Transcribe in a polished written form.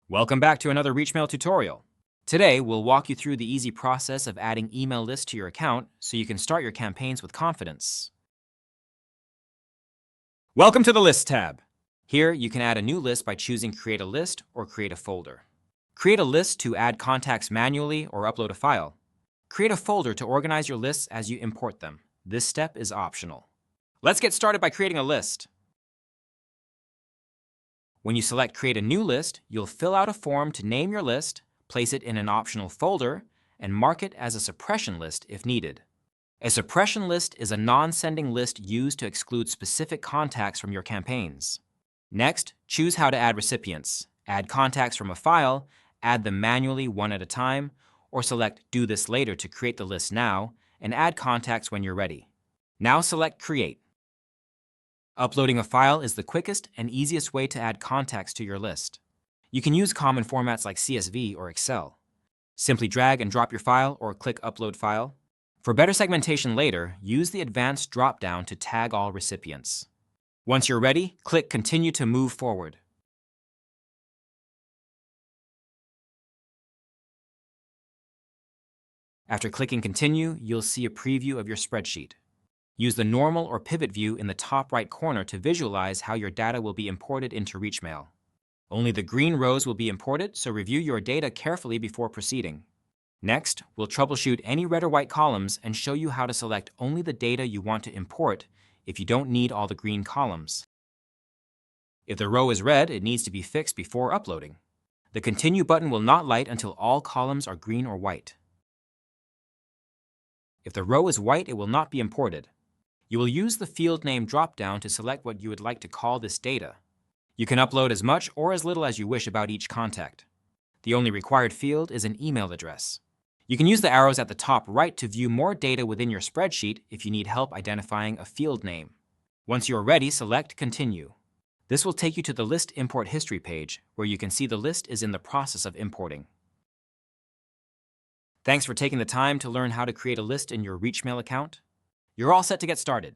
Welcome back to another ReachMail tutorial. Today, we'll walk you through the easy process of adding email lists to your account so you can start your campaigns with confidence. Welcome to the List tab. Here, you can add a new list by choosing Create a List or Create a Folder. Create a list to add contacts manually or upload a file. Create a folder to organize your lists as you import them. This step is optional. Let's get started by creating a list. When you select Create a New List, you'll fill out a form to name your list, place it in an optional folder, and mark it as a suppression list if needed. A suppression list is a non-sending list used to exclude specific contacts from your campaigns. Next, choose how to add recipients. Add contacts from a file, add them manually one at a time, or select Do this later to create the list now, and add contacts when you're ready. Now select Create. Uploading a file is the quickest and easiest way to add contacts to your list. You can use common formats like CSV or Excel. Simply drag and drop your file or click Upload File. For better segmentation later, use the Advanced drop-down to tag all recipients. Once you're ready, click Continue to move forward. After clicking Continue, you'll see a preview of your spreadsheet. Use the normal or pivot view in the top right corner to visualize how your data will be imported into ReachMail. Only the green rows will be imported, so review your data carefully before proceeding. Next, we'll troubleshoot any red or white columns and show you how to select only the data you want to import if you don't need all the green columns. If the row is red, it needs to be fixed before uploading. The Continue button will not light until all columns are green or white. If the row is white, it will not be imported. You will use the field name drop-down to select what you would like to call this data. You can upload as much or as little as you wish about each contact. The only required field is an email address. You can use the arrows at the top right to view more data within your spreadsheet if you need help identifying a field name. Once you are ready, select Continue. This will take you to the List Import History page, where you can see the list is in the process of importing. Thanks for taking the time to learn how to create a list in your ReachMail account. You're all set to get started.